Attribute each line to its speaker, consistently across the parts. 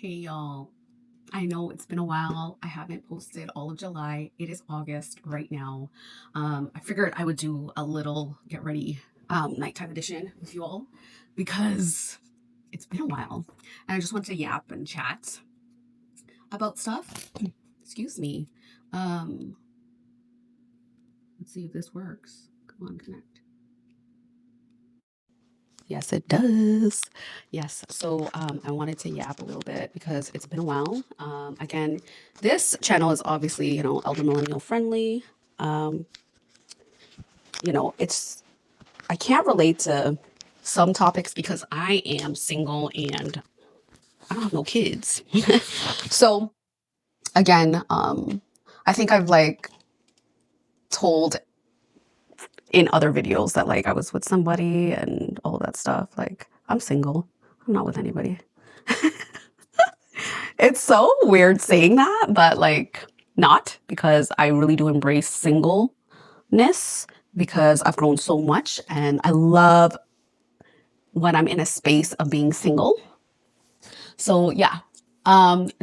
Speaker 1: Hey y'all, I know it's been a while. I haven't posted all of July. It is August right now. I figured I would do a little get ready nighttime edition with you all because it's been a while and I just want to yap and chat about stuff. Excuse me. Um, let's see if this works. Come on, connect. Yes, it does. Yes. So I wanted to yap a little bit because it's been a while. Again, this channel is obviously, elder millennial friendly. Um, it's, I can't relate to some topics because I am single and I don't have no kids. So again, I think I've told in other videos that I was with somebody and all of that stuff. Like I'm single. I'm not with anybody. It's so weird saying that, but not because I really do embrace singleness because I've grown so much and I love when I'm in a space of being single. So yeah,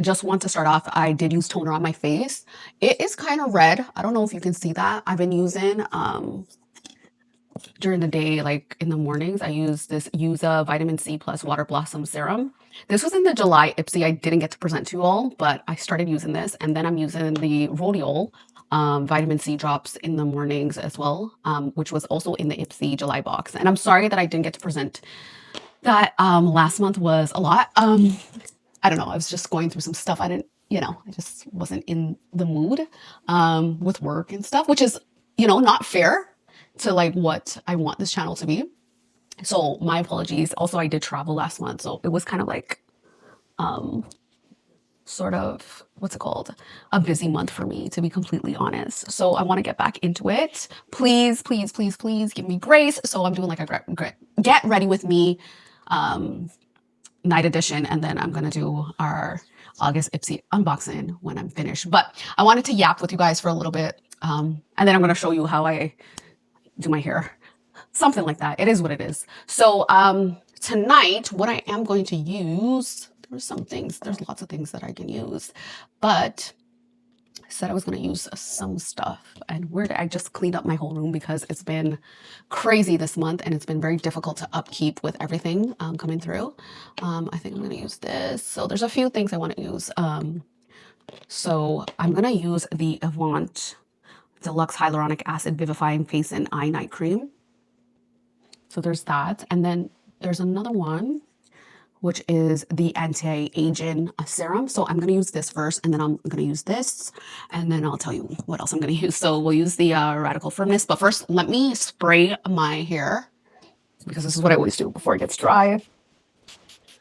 Speaker 1: just want to start off. I did use toner on my face. It is kind of red. I don't know if you can see that. I've been using during the day, like in the mornings, I use this Yuza Vitamin C plus Water Blossom Serum. This was in the July Ipsy. I didn't get to present to you all, but I started using this. And then I'm using the Rhodiol Vitamin C drops in the mornings as well, which was also in the Ipsy July box. And I'm sorry that I didn't get to present that. Last month was a lot. I don't know. I was just going through some stuff. I just wasn't in the mood with work and stuff, which is, not fair to what I want this channel to be. So my apologies. Also, I did travel last month, so it was kind of sort of, what's it called? A busy month for me, to be completely honest. So I want to get back into it. Please, please, please, please give me grace. So I'm doing like a get ready with me night edition, and then I'm gonna do our August Ipsy unboxing when I'm finished. But I wanted to yap with you guys for a little bit, and then I'm gonna show you how I do my hair, something like that. It is what it is. So tonight, what I am going to use, there's lots of things that I can use, but I said I was going to use some stuff. And I just cleaned up my whole room because it's been crazy this month and it's been very difficult to upkeep with everything coming through. I think I'm going to use this. So there's a few things I want to use. So I'm going to use the Avant Deluxe Hyaluronic Acid Vivifying Face and Eye Night Cream. So there's that. And then there's another one, which is the Anti-Aging Serum. So I'm going to use this first, and then I'm going to use this, and then I'll tell you what else I'm going to use. So we'll use the Radical Firmness. But first, let me spray my hair, because this is what I always do before it gets dry.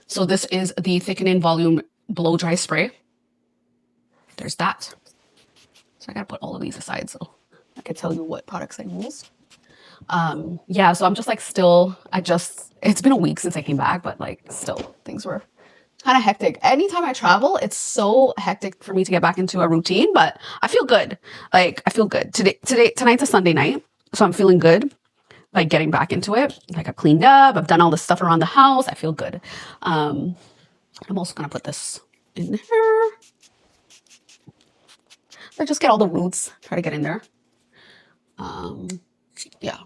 Speaker 1: So this is the Thickening Volume Blow Dry Spray. There's that. So I gotta put all of these aside so I can tell you what products I use. Yeah, so I'm just it's been a week since I came back, but still things were kind of hectic. Anytime I travel, it's so hectic for me to get back into a routine, but I feel good. I feel good. Tonight's a Sunday night, so I'm feeling good. Getting back into it. I've cleaned up, I've done all this stuff around the house. I feel good. I'm also gonna put this in there. I just get all the roots, try to get in there. Yeah.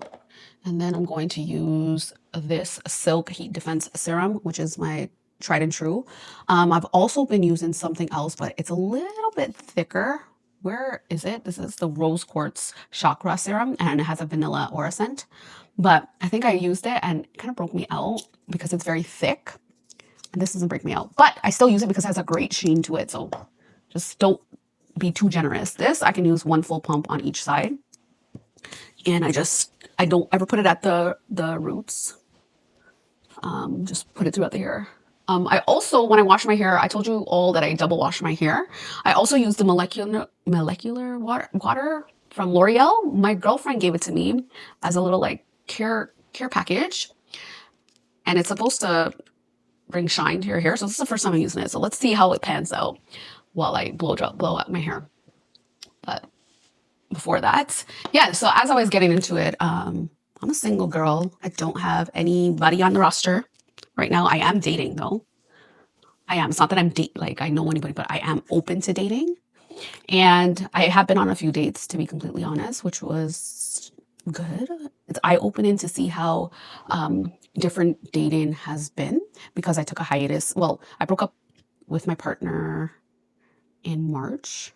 Speaker 1: And then I'm going to use this Silk Heat Defense Serum, which is my tried and true. I've also been using something else, but it's a little bit thicker. Where is it? This is the Rose Quartz Chakra Serum, and it has a vanilla aura scent. But I think I used it and it kind of broke me out because it's very thick. And this doesn't break me out. But I still use it because it has a great sheen to it. So just don't be too generous. This, I can use one full pump on each side. And I don't ever put it at the roots. Just put it throughout the hair. I also, when I wash my hair, I told you all that I double wash my hair. I also use the molecular water from L'Oreal. My girlfriend gave it to me as a little care package. And it's supposed to bring shine to your hair. So this is the first time I'm using it. So let's see how it pans out while I blow out my hair. But before that, yeah, so as I was getting into it, I'm a single girl. I don't have anybody on the roster right now. I am dating though. I am. It's not that I'm like I know anybody, but I am open to dating. And I have been on a few dates, to be completely honest, which was good. It's eye-opening to see how different dating has been because I took a hiatus. Well, I broke up with my partner in March.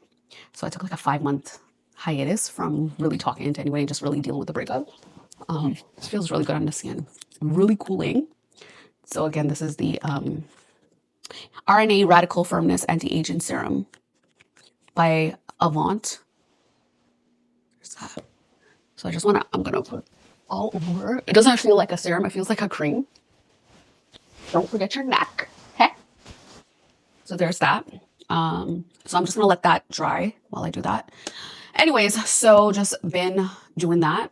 Speaker 1: So I took like a 5-month hiatus from really talking to anybody and just really dealing with the breakup. It feels really good on the skin. Really cooling. So again, this is the RNA Radical Firmness Anti-Aging Serum by Avant. So I just want to, I'm going to put all over. It doesn't feel like a serum. It feels like a cream. Don't forget your neck. Okay. So there's that. So I'm just going to let that dry while I do that. Anyways, so just been doing that.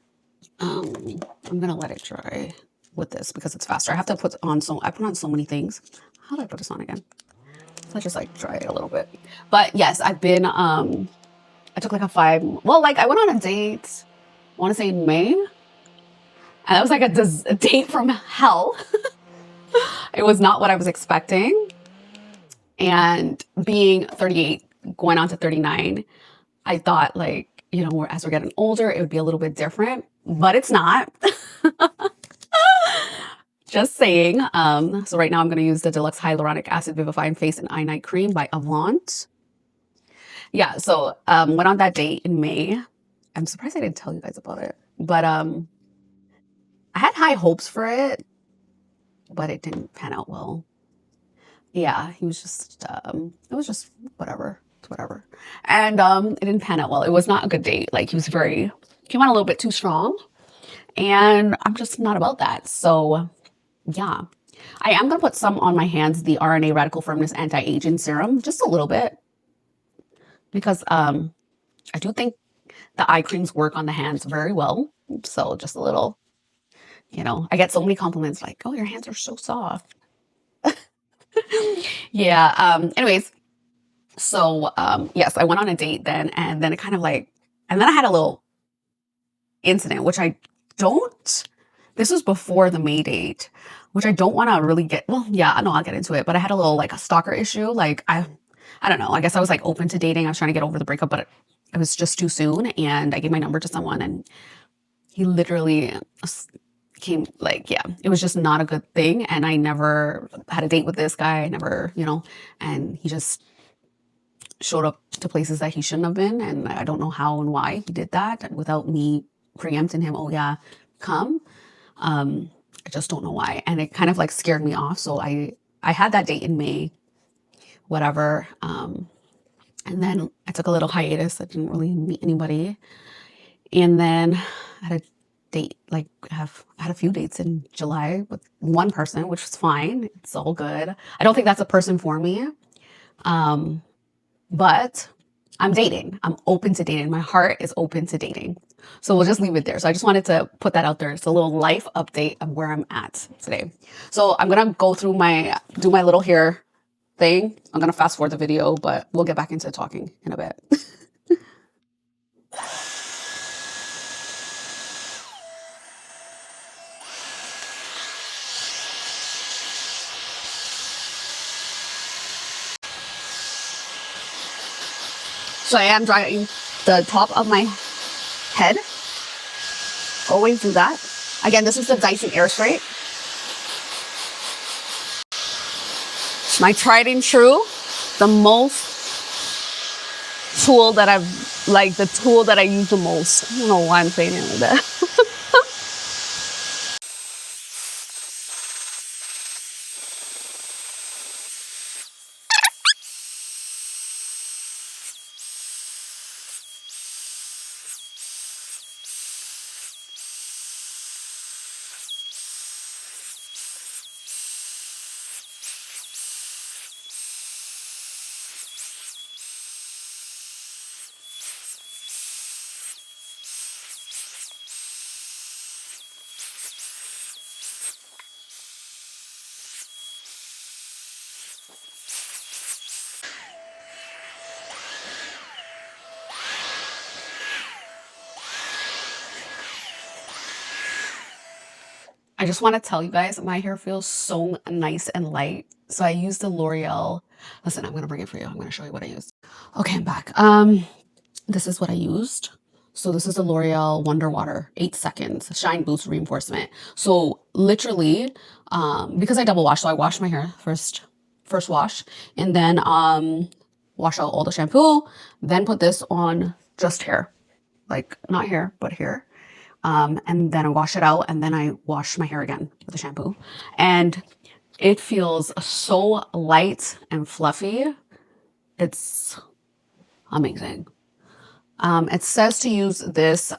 Speaker 1: I'm going to let it dry with this because it's faster. I have to put on I put on so many things. How do I put this on again? So I just like dry it a little bit. But yes, I've been, I took like I went on a date, I want to say in May. And that was like a date from hell. It was not what I was expecting. And being 38, going on to 39, I thought like, you know, as we're getting older, it would be a little bit different, but it's not. Just saying. So right now I'm going to use the Deluxe Hyaluronic Acid Vivifying Face and Eye Night Cream by Avant. Yeah, so went on that date in May. I'm surprised I didn't tell you guys about it. But I had high hopes for it, but it didn't pan out well. Yeah, he was just, it was just whatever. It's whatever. And it didn't pan out well. It was not a good date. Like he came on a little bit too strong. And I'm just not about that. So yeah, I am going to put some on my hands, the RNA Radical Firmness Anti-Aging Serum, just a little bit. Because I do think the eye creams work on the hands very well. So just a little, you know, I get so many compliments like, oh, your hands are so soft. Yeah. Anyways, so yes, I went on a date then, and then it kind of like, and then I had a little incident, which this was before the May date, which I don't want to really well, yeah, no, I'll get into it, but I had a little like a stalker issue. Like I don't know. I guess I was like open to dating. I was trying to get over the breakup, but it was just too soon. And I gave my number to someone and he literally came like, yeah, it was just not a good thing. And I never had a date with this guy. I never, you know, and he just showed up to places that he shouldn't have been. And I don't know how and why he did that without me preempting him. Oh yeah, come. I just don't know why. And it kind of like scared me off. So I had that date in May, whatever. And then I took a little hiatus. I didn't really meet anybody. And then I had a date, like I had a few dates in July with one person, which was fine. It's all good. I don't think that's a person for me. But I'm dating. I'm open to dating. My heart is open to dating. So we'll just leave it there. So I just wanted to put that out there. It's a little life update of where I'm at today. So I'm going to go through do my little hair thing. I'm going to fast forward the video, but we'll get back into talking in a bit. So I am drying the top of my head. Always do that. Again, this is the Dyson Airstrait. My tried and true, the tool that I use the most. I don't know why I'm saying it like that. I just want to tell you guys, my hair feels so nice and light. So I used the L'Oreal. Listen, I'm going to bring it for you. I'm going to show you what I used. Okay, I'm back. This is what I used. So this is the L'Oreal Wonder Water 8 seconds shine boost reinforcement. So literally, because I double wash, so I wash my hair first wash, and then wash out all the shampoo, then put this on just hair, like not hair, but hair. And then I wash it out, and then I wash my hair again with the shampoo. And it feels so light and fluffy. It's amazing. It says to use this, it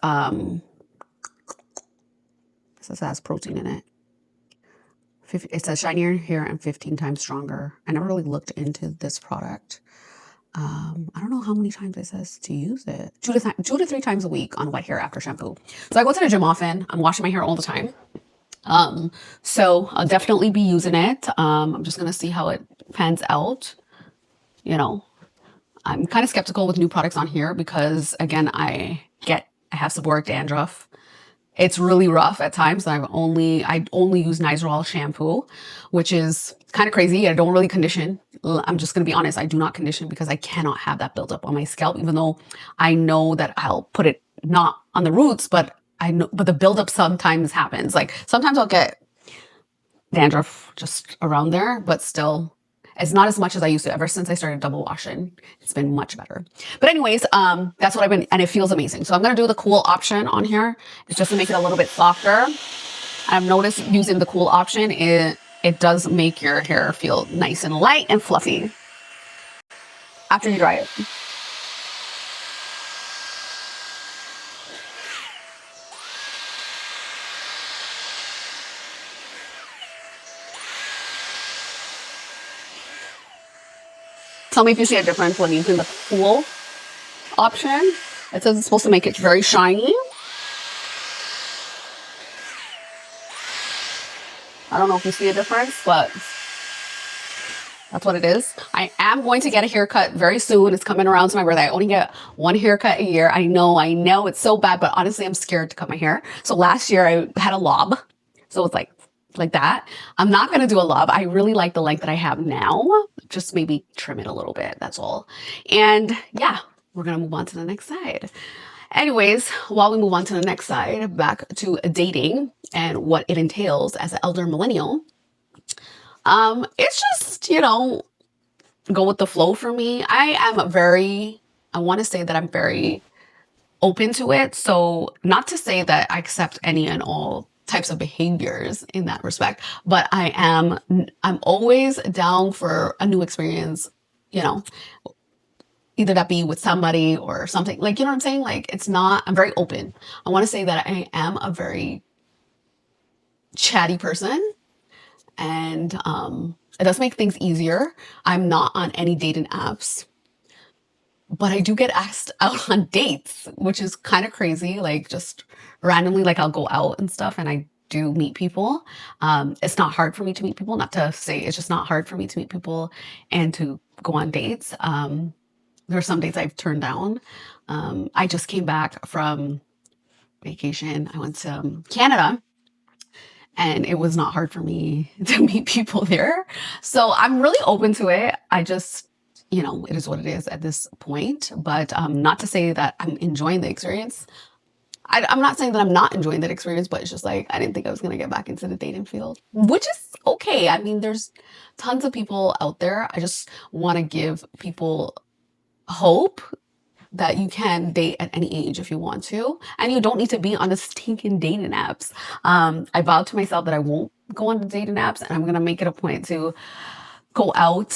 Speaker 1: says it has protein in it. It says shinier hair and 15 times stronger. I never really looked into this product. I don't know how many times it says to use it. 2 to 3 times a week on wet hair after shampoo. So I go to the gym often. I'm washing my hair all the time. So I'll definitely be using it. I'm just going to see how it pans out. You know, I'm kind of skeptical with new products on here because, again, I have seborrheic dandruff. It's really rough at times. I only use Nighttime shampoo, which is kind of crazy. I don't really condition. I'm just going to be honest. I do not condition because I cannot have that buildup on my scalp, even though I know that I'll put it not on the roots, but the buildup sometimes happens. Like sometimes I'll get dandruff just around there, but still, it's not as much as I used to. Ever since I started double washing, it's been much better. But anyways, that's what I've been, and it feels amazing. So I'm going to do the cool option on here. It's just to make it a little bit softer. I've noticed using the cool option, it does make your hair feel nice and light and fluffy after you dry it. Tell me if you see a difference when using the cool option. It says it's supposed to make it very shiny. I don't know if you see a difference, but that's what it is. I am going to get a haircut very soon. It's coming around to my birthday. I only get one haircut a year. I know it's so bad, but honestly, I'm scared to cut my hair. So last year I had a lob. So it's like that. I'm not going to do a lob. I really like the length that I have now. Just maybe trim it a little bit. That's all. And yeah, we're going to move on to the next side. Anyways, while we move on to the next side, back to dating and what it entails as an elder millennial. It's just, go with the flow for me. I want to say that I'm very open to it. So not to say that I accept any and all types of behaviors in that respect, but I'm always down for a new experience, either that be with somebody or something, like, you know what I'm saying? Like, I'm very open. I want to say that I am a very chatty person, and it does make things easier. I'm not on any dating apps, but I do get asked out on dates, which is kind of crazy. Like, just randomly, like, I'll go out and stuff, and I do meet people. It's not hard for me to meet people, not to say it's just not hard for me to meet people and to go on dates. There are some dates I've turned down. I just came back from vacation. I went to Canada, and it was not hard for me to meet people there. So I'm really open to it. I just, it is what it is at this point. But not to say that I'm enjoying the experience. I'm not saying that I'm not enjoying that experience, but it's just like, I didn't think I was going to get back into the dating field, which is okay. I mean, there's tons of people out there. I just want to give people hope that you can date at any age if you want to, and you don't need to be on the stinking dating apps. I vowed to myself that I won't go on the dating apps, and I'm going to make it a point to go out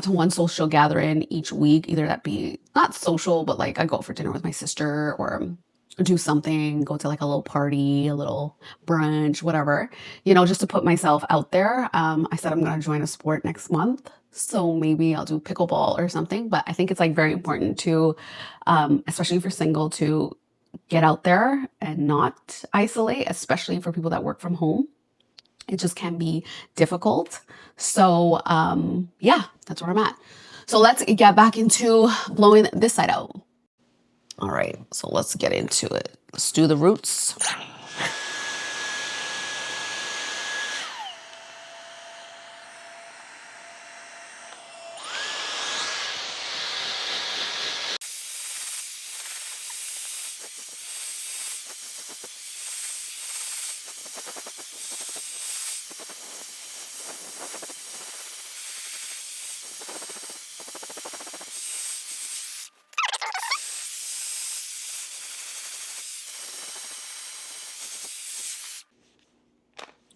Speaker 1: to one social gathering each week, either that be not social, but like I go out for dinner with my sister or do something, go to like a little party, a little brunch, whatever, just to put myself out there. I said I'm going to join a sport next month. So maybe I'll do pickleball or something, but I think it's like very important to, especially if you're single, to get out there and not isolate, especially for people that work from home. It just can be difficult. So yeah, that's where I'm at. So let's get back into blowing this side out. All right, so let's get into it. Let's do the roots.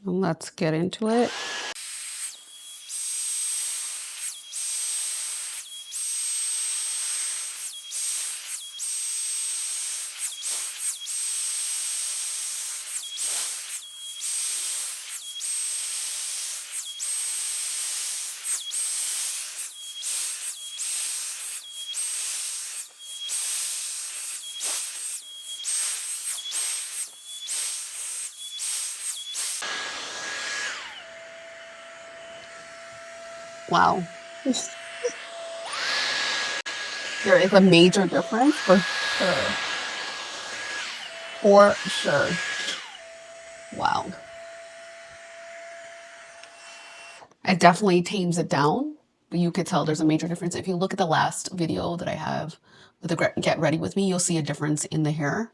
Speaker 1: Let's get into it. Wow. There is a major difference for sure. For sure. Wow. It definitely tames it down, but you could tell there's a major difference. If you look at the last video that I have with the Get Ready With Me, you'll see a difference in the hair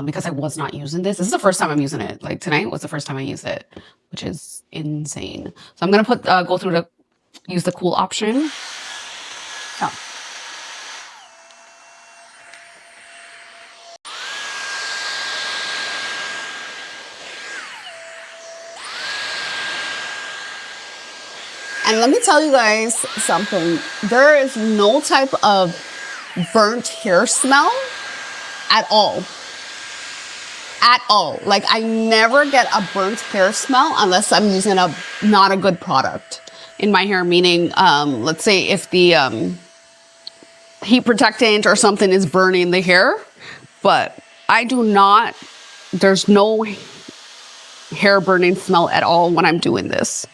Speaker 1: because I was not using this. This is the first time I'm using it. Like tonight was the first time I used it, which is insane. So I'm going to go through to use the cool option. So. And let me tell you guys something. There is no type of burnt hair smell at all. At all. Like I never get a burnt hair smell unless I'm using not a good product in my hair. Meaning, let's say if the heat protectant or something is burning the hair, but I do not. There's no hair burning smell at all when I'm doing this.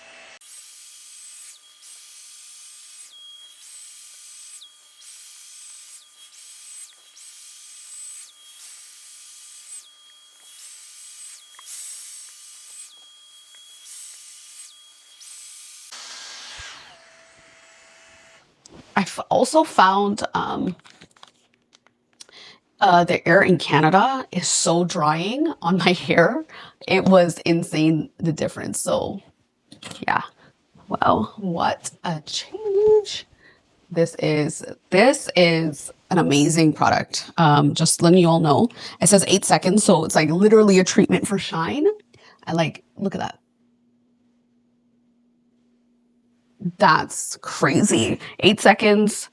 Speaker 1: I've also found the air in Canada is so drying on my hair. It was insane, the difference. So yeah, wow, what a change. This is an amazing product. Just letting you all know, it says 8 seconds. So it's like literally a treatment for shine. I like, look at that. That's crazy. 8 seconds.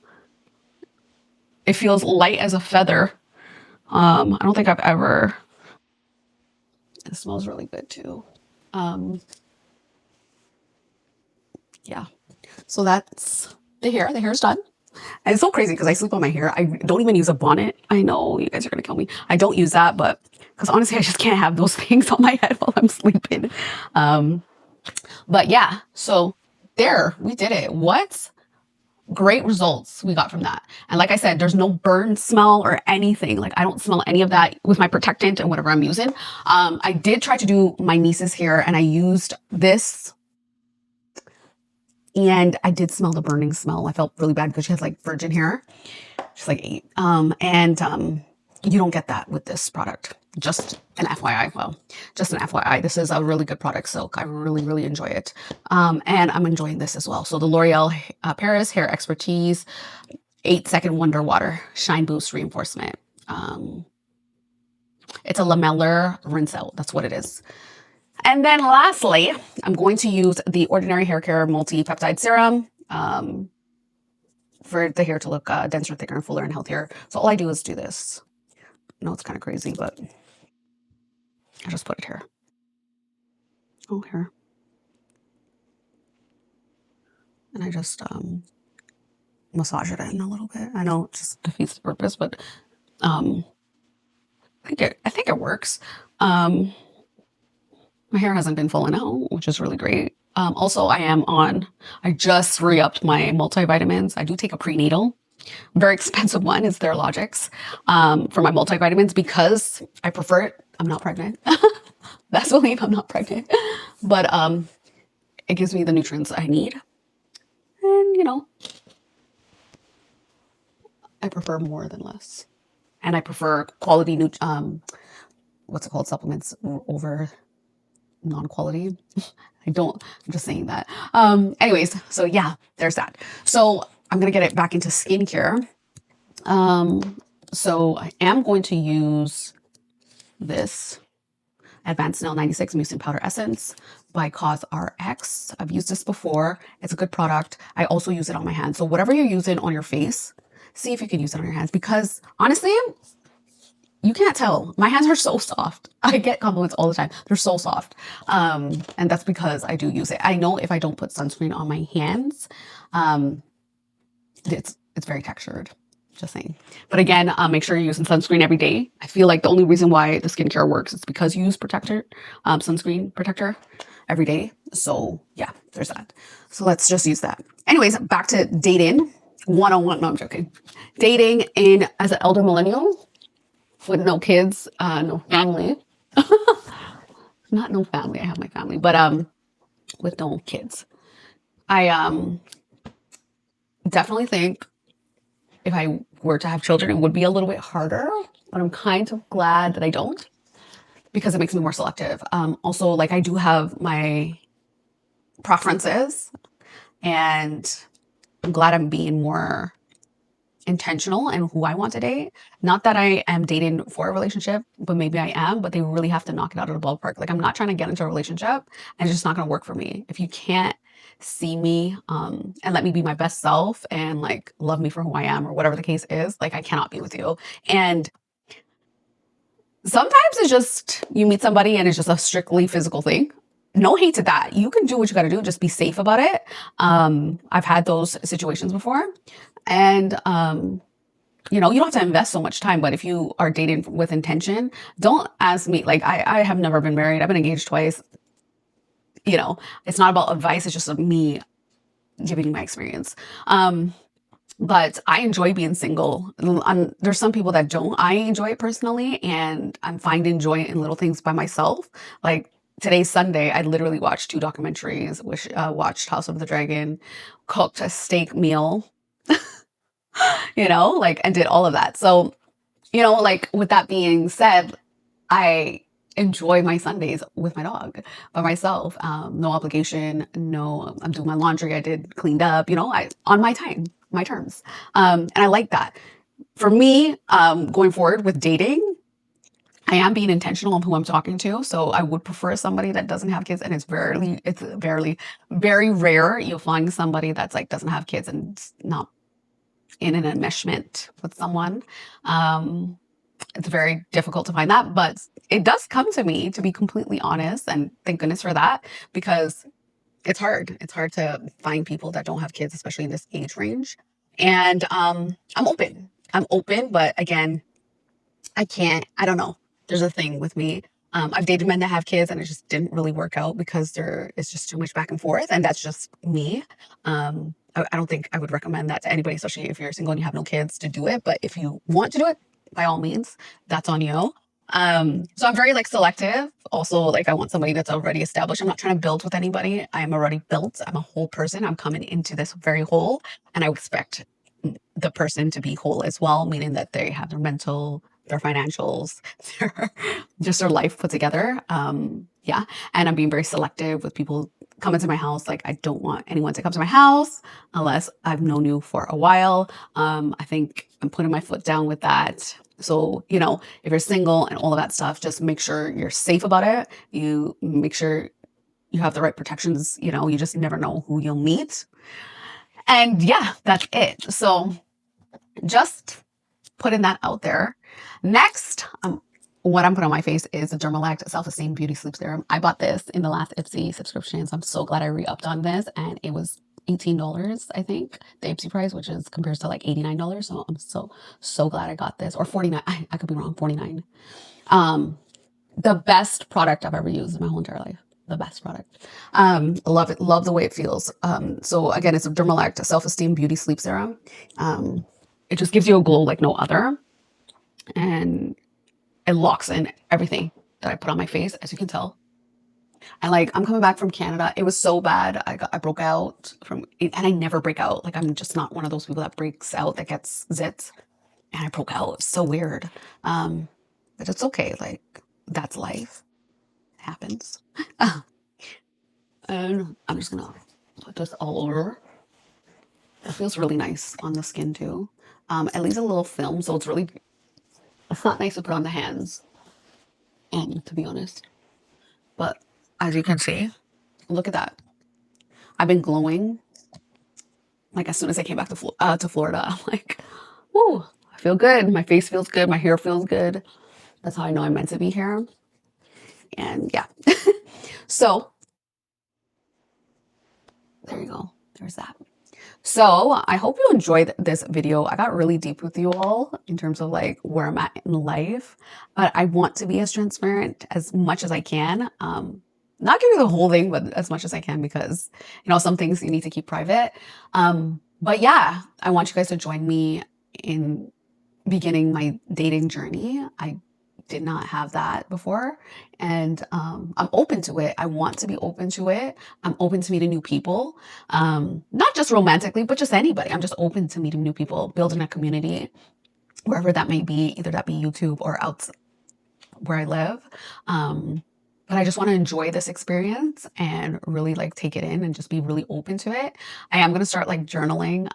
Speaker 1: It feels light as a feather. I don't think I've ever. It smells really good too. Yeah. So that's the hair. The hair's done. And it's so crazy because I sleep on my hair. I don't even use a bonnet. I know you guys are gonna kill me. I don't use that, but because honestly, I just can't have those things on my head while I'm sleeping. But yeah, so there, we did it. What great results we got from that. And like I said, there's no burn smell or anything. Like I don't smell any of that with my protectant and whatever I'm using. I did try to do my niece's hair and I used this and I did smell the burning smell. I felt really bad because she has like virgin hair. She's like 8. You don't get that with this product. Just an FYI. Well, just an FYI. This is a really good product, Silk. I really, really enjoy it. And I'm enjoying this as well. So the L'Oreal Paris Hair Expertise 8-second Wonder Water Shine Boost Reinforcement. It's a lamellar rinse out. That's what it is. And then lastly, I'm going to use the Ordinary Haircare Multi-Peptide Serum for the hair to look denser, thicker, and fuller and healthier. So all I do is do this. I know it's kind of crazy, but I just put it here. Oh, here. And I just massage it in a little bit. I know it just defeats the purpose, but I think it works. My hair hasn't been falling out, which is really great. Also, I just re-upped my multivitamins. I do take a prenatal, very expensive one. It's Theralogix for my multivitamins because I prefer it. I'm not pregnant. Best believe I'm not pregnant. But it gives me the nutrients I need. And, you know, I prefer more than less. And I prefer quality, what's it called, supplements over non-quality. I'm just saying that. Anyways, so yeah, there's that. So I'm going to get it back into skincare. So I am going to use this Advanced Nail 96 Mucin Powder Essence by COSRX. I've used this before. It's a good product. I also use it on my hands. So whatever you're using on your face, see if you can use it on your hands, because honestly, you can't tell. My hands are so soft. I get compliments all the time. They're so soft. And that's because I do use it. I know if I don't put sunscreen on my hands, it's very textured. Just saying. But again, make sure you're using sunscreen every day. I feel like the only reason why the skincare works is because you use sunscreen protector every day. So yeah, there's that. So let's just use that. Anyways, back to dating 101. No, I'm joking. Dating as an elder millennial with no kids, no family. Not no family. I have my family, but with no kids. I definitely think if I were to have children, it would be a little bit harder, but I'm kind of glad that I don't, because it makes me more selective. Also, like, I do have my preferences, and I'm glad I'm being more intentional in who I want to date. Not that I am dating for a relationship, but maybe I am, but they really have to knock it out of the ballpark. Like, I'm not trying to get into a relationship, and it's just not going to work for me. If you can't see me and let me be my best self and like love me for who I am, or whatever the case is, like, I cannot be with you. And sometimes it's just you meet somebody and it's just a strictly physical thing. No hate to that. You can do what you got to do. Just be safe about it. I've had those situations before. And, you know, you don't have to invest so much time, but if you are dating with intention, don't ask me. Like, I have never been married. I've been engaged twice. You know, it's not about advice. It's just me giving you my experience. But I enjoy being single. There's some people that don't. I enjoy it personally, and I'm finding joy in little things by myself. Like, today's Sunday, I literally watched 2 documentaries, watched House of the Dragon, cooked a steak meal, you know, like, and did all of that. So, you know, like, with that being said, I enjoy my Sundays with my dog by myself. No obligation. No, I'm doing my laundry. I cleaned up, you know, on my time, my terms. And I like that. For me, going forward with dating, I am being intentional on who I'm talking to. So I would prefer somebody that doesn't have kids, and it's very rare you'll find somebody that's like doesn't have kids and not in an enmeshment with someone. It's very difficult to find that, but it does come to me, to be completely honest, and thank goodness for that, because it's hard. It's hard to find people that don't have kids, especially in this age range. And I'm open. I'm open, but again, I don't know. There's a thing with me. I've dated men that have kids, and it just didn't really work out because there is just too much back and forth, and that's just me. I don't think I would recommend that to anybody, especially if you're single and you have no kids, to do it. But if you want to do it, by all means, that's on you. So I'm very like selective. Also, like, I want somebody that's already established. I'm not trying to build with anybody. I am already built. I'm a whole person. I'm coming into this very whole, and I expect the person to be whole as well, meaning that they have their mental, their financials, just their life put together. Yeah. And I'm being very selective with people coming to my house. Like, I don't want anyone to come to my house unless I've known you for a while. I think I'm putting my foot down with that. So, you know, if you're single and all of that stuff, just make sure you're safe about it. You make sure you have the right protections. You know, you just never know who you'll meet. And yeah, that's it. So just putting that out there. Next, what I'm putting on my face is a DERMELECT Self-Esteem Beauty Sleep Serum. I bought this in the last Ipsy subscription, so I'm so glad I re-upped on this, and it was $18, I think, the Ipsy price, which is compares to like $89. So I'm so glad I got this, or 49. I could be wrong, 49. The best product I've ever used in my whole entire life. The best product. Love it. Love the way it feels. So again, it's a DERMELECT Self-Esteem Beauty Sleep Serum. It just gives you a glow like no other, and it locks in everything that I put on my face, as you can tell. And like, I'm coming back from Canada. It was so bad. I broke out from it, and I never break out. Like, I'm just not one of those people that breaks out, that gets zits. And I broke out. It's so weird. But it's okay. Like, that's life. It happens. And I'm just gonna put this all over. It feels really nice on the skin too. It leaves a little film, so it's not nice to put on the hands, to be honest. But as you can see, look at that. I've been glowing. Like as soon as I came back to Florida, I'm like, whoo, I feel good. My face feels good. My hair feels good. That's how I know I'm meant to be here. And yeah. So there you go. There's that. So I hope you enjoyed this video. I got really deep with you all in terms of like where I'm at in life, but I want to be as transparent as much as I can. Not give you the whole thing, but as much as I can, because you know, some things you need to keep private. But yeah, I want you guys to join me in beginning my dating journey. I did not have that before, and I'm open to it. I want to be open to it. I'm open to meeting new people, not just romantically, but just anybody. I'm just open to meeting new people, building a community wherever that may be, either that be YouTube or out where I live. But I just want to enjoy this experience and really like take it in and just be really open to it. I am going to start like journaling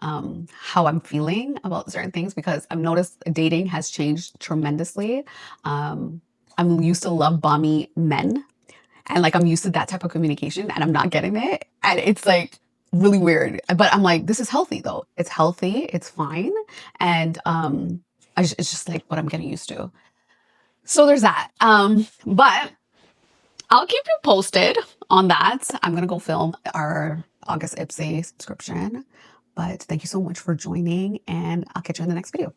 Speaker 1: how I'm feeling about certain things, because I've noticed dating has changed tremendously. I'm used to love bomby men, and like I'm used to that type of communication, and I'm not getting it. And it's like really weird. But I'm like, this is healthy though. It's healthy. It's fine. And it's just like what I'm getting used to. So there's that. But I'll keep you posted on that. I'm going to go film our August Ipsy subscription. But thank you so much for joining, and I'll catch you in the next video.